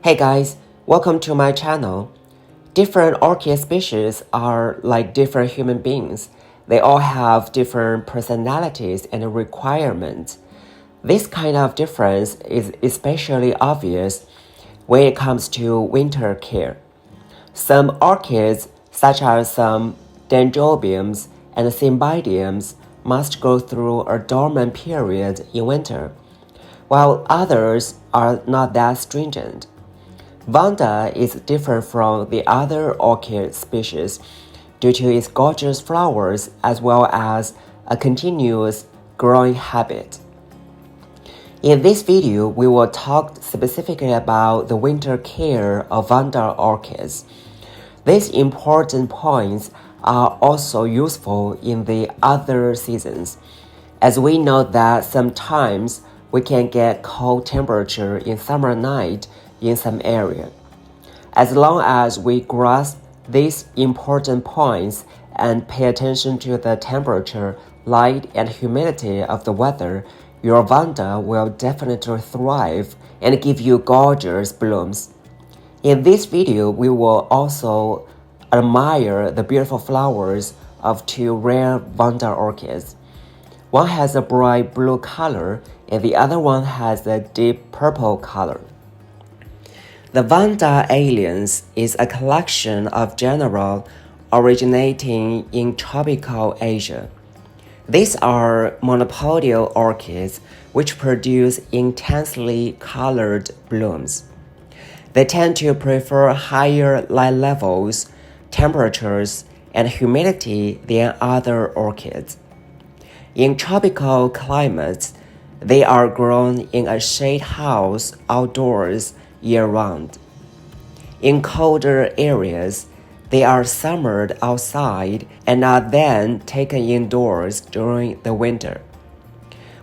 Hey guys, welcome to my channel. Different orchid species are like different human beings. They all have different personalities and requirements. This kind of difference is especially obvious when it comes to winter care. Some orchids, such as some dendrobiums and cymbidiums, must go through a dormant period in winter, while others are not that stringent. Vanda is different from the other orchid species due to its gorgeous flowers as well as a continuous growing habit. In this video, we will talk specifically about the winter care of Vanda orchids. These important points are also useful in the other seasons, as we know that sometimes we can get cold temperature in summer night in some area. As long as we grasp these important points and pay attention to the temperature, light, and humidity of the weather, your Vanda will definitely thrive and give you gorgeous blooms. In this video, we will also admire the beautiful flowers of two rare Vanda orchids. One has a bright blue color and the other one has a deep purple color. The Vanda aliens is a collection of genera originating in tropical Asia. These are monopodial orchids which produce intensely colored blooms. They tend to prefer higher light levels, temperatures, and humidity than other orchids. In tropical climates, they are grown in a shade house outdoors year-round. In colder areas, they are summered outside and are then taken indoors during the winter,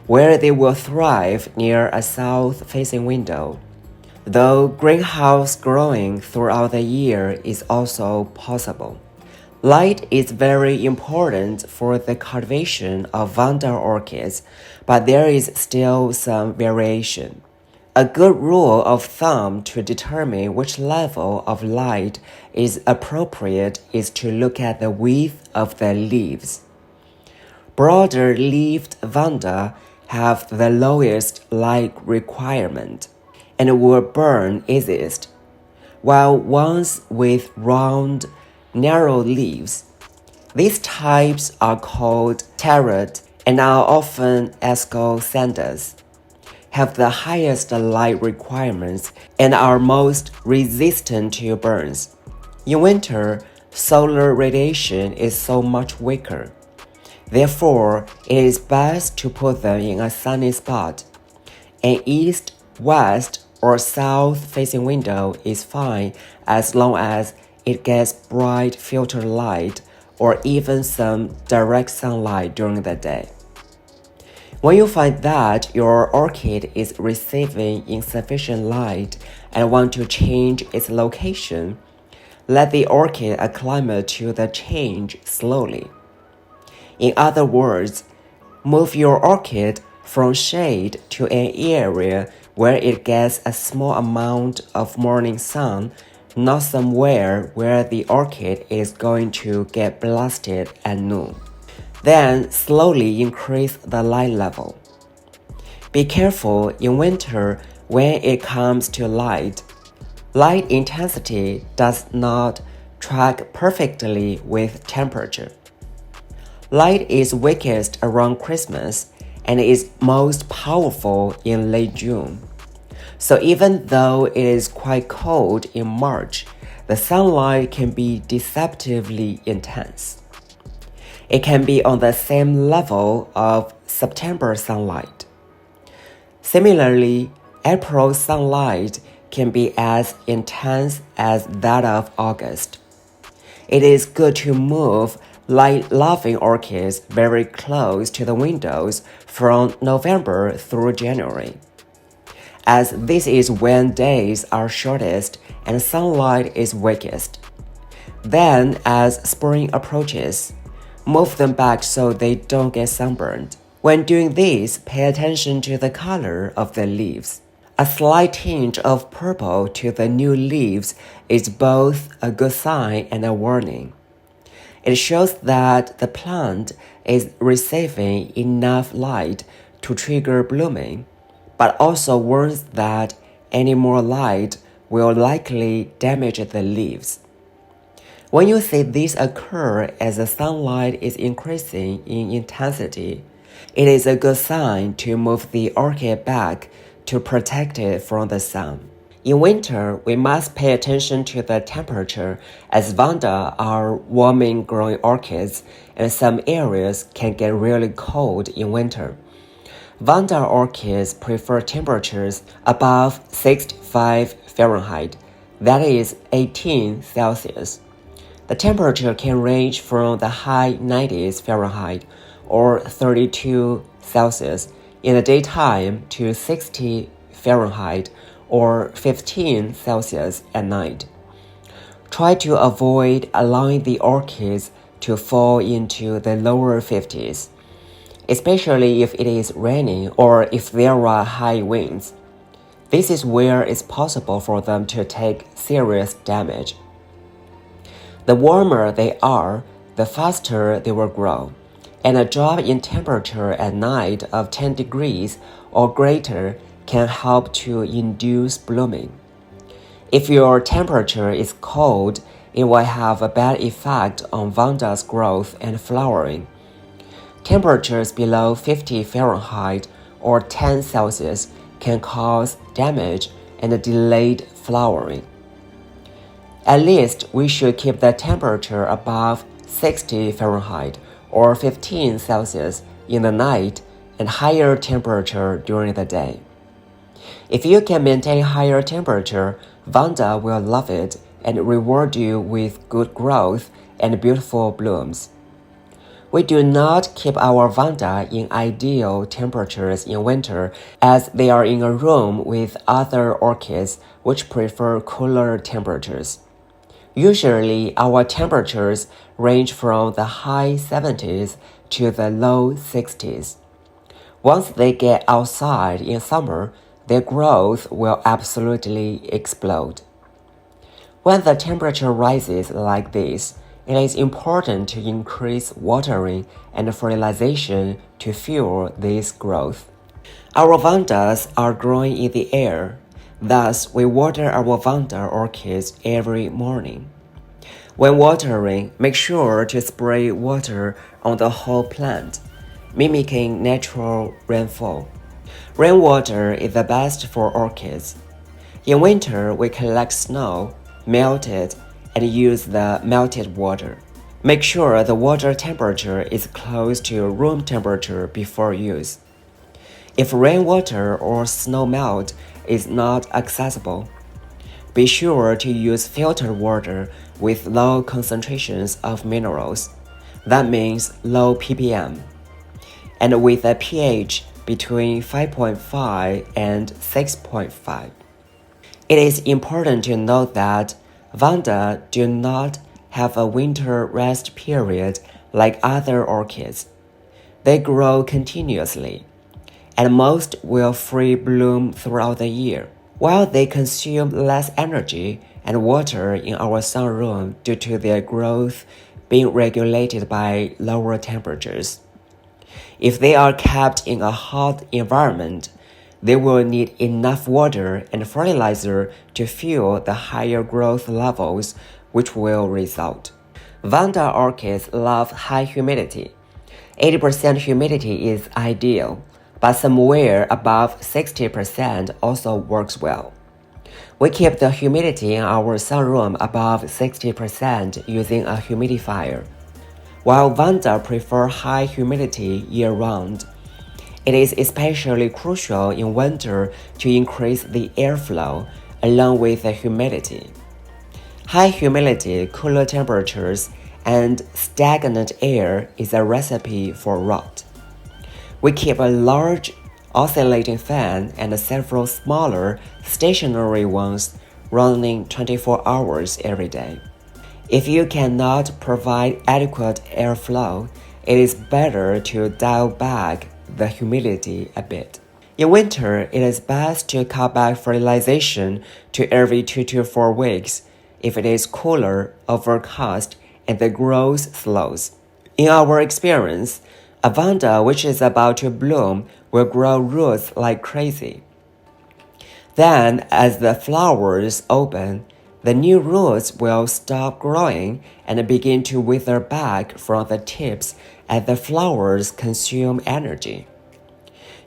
where they will thrive near a south-facing window, though greenhouse growing throughout the year is also possible. Light is very important for the cultivation of Vanda orchids, but there is still some variation. A good rule of thumb to determine which level of light is appropriate is to look at the width of the leaves. Broader-leaved Vanda have the lowest light requirement and will burn easiest, while ones with round, narrow leaves, these types are called tarot and are often escosanders, have the highest light requirements and are most resistant to burns. In winter, solar radiation is so much weaker. Therefore, it is best to put them in a sunny spot. An east, west, or south-facing window is fine as long as it gets bright filtered light or even some direct sunlight during the day. When you find that your orchid is receiving insufficient light and want to change its location, let the orchid acclimate to the change slowly. In other words, move your orchid from shade to an area where it gets a small amount of morning sun, not somewhere where the orchid is going to get blasted at noon. Then slowly increase the light level. Be careful in winter when it comes to light. Light intensity does not track perfectly with temperature. Light is weakest around Christmas and is most powerful in late June. So even though it is quite cold in March, the sunlight can be deceptively intense. It can be on the same level of September sunlight. Similarly, April sunlight can be as intense as that of August. It is good to move light-loving orchids very close to the windows from November through January, as this is when days are shortest and sunlight is weakest. Then, as spring approaches, move them back so they don't get sunburned. When doing this, pay attention to the color of the leaves. A slight tinge of purple to the new leaves is both a good sign and a warning. It shows that the plant is receiving enough light to trigger blooming, but also warns that any more light will likely damage the leaves. When you see this occur as the sunlight is increasing in intensity, it is a good sign to move the orchid back to protect it from the sun. In winter, we must pay attention to the temperature as Vanda are warming growing orchids and some areas can get really cold in winter. Vanda orchids prefer temperatures above 65 Fahrenheit, that is 18 Celsius. The temperature can range from the high 90s Fahrenheit or 32 Celsius in the daytime to 60 Fahrenheit or 15 Celsius at night. Try to avoid allowing the orchids to fall into the lower 50s, especially if it is raining or if there are high winds. This is where it's possible for them to take serious damage. The warmer they are, the faster they will grow, and a drop in temperature at night of 10 degrees or greater can help to induce blooming. If your temperature is cold, it will have a bad effect on Vanda's growth and flowering. Temperatures below 50 Fahrenheit or 10 Celsius can cause damage and delayed flowering. At least we should keep the temperature above 60 Fahrenheit or 15 Celsius in the night and higher temperature during the day. If you can maintain higher temperature, Vanda will love it and reward you with good growth and beautiful blooms. We do not keep our Vanda in ideal temperatures in winter as they are in a room with other orchids which prefer cooler temperatures. Usually, our temperatures range from the high 70s to the low 60s. Once they get outside in summer, their growth will absolutely explode. When the temperature rises like this, it is important to increase watering and fertilization to fuel this growth. Our Vandas are growing in the air, thus we water our Vanda orchids every morning. When watering, make sure to spray water on the whole plant, mimicking natural rainfall. Rainwater is the best for orchids. In winter, we collect snow, melt it, and use the melted water. Make sure the water temperature is close to room temperature before use. If rainwater or snow melt is not accessible, be sure to use filtered water with low concentrations of minerals. That means low ppm, and with a pH between 5.5 and 6.5. It is important to note that Vanda do not have a winter rest period like other orchids. They grow continuously, and most will free bloom throughout the year. While they consume less energy and water in our sunroom due to their growth being regulated by lower temperatures. If they are kept in a hot environment, they will need enough water and fertilizer to fuel the higher growth levels, which will result. Vanda orchids love high humidity. 80% humidity is ideal, but somewhere above 60% also works well. We keep the humidity in our sunroom above 60% using a humidifier. While Vanda prefer high humidity year-round, it is especially crucial in winter to increase the airflow along with the humidity. High humidity, cooler temperatures, and stagnant air is a recipe for rot. We keep a large oscillating fan and several smaller stationary ones running 24 hours every day. If you cannot provide adequate airflow, it is better to dial back the humidity a bit. In winter, it is best to cut back fertilization to every 2 to 4 weeks if it is cooler, overcast, and the growth slows. In our experience, a Vanda which is about to bloom will grow roots like crazy. Then, as the flowers open, the new roots will stop growing and begin to wither back from the tips as the flowers consume energy.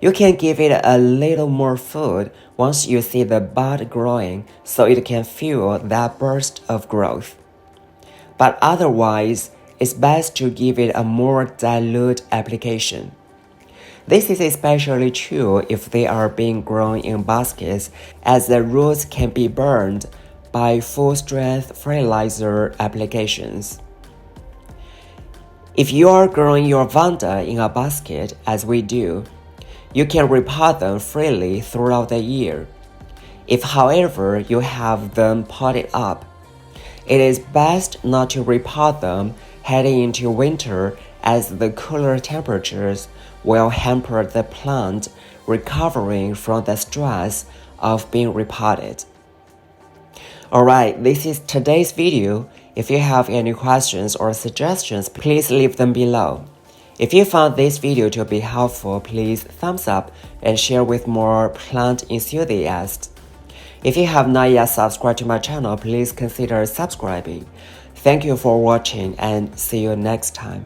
You can give it a little more food once you see the bud growing so it can fuel that burst of growth. But otherwise, it's best to give it a more dilute application. This is especially true if they are being grown in baskets, as the roots can be burned by full-strength fertilizer applications. If you are growing your Vanda in a basket, as we do, you can repot them freely throughout the year. If, however, you have them potted up, it is best not to repot them heading into winter, as the cooler temperatures will hamper the plant recovering from the stress of being repotted. Alright, this is today's video. If you have any questions or suggestions, please leave them below. If you found this video to be helpful, please thumbs up and share with more plant enthusiasts. If you have not yet subscribed to my channel, please consider subscribing. Thank you for watching and see you next time.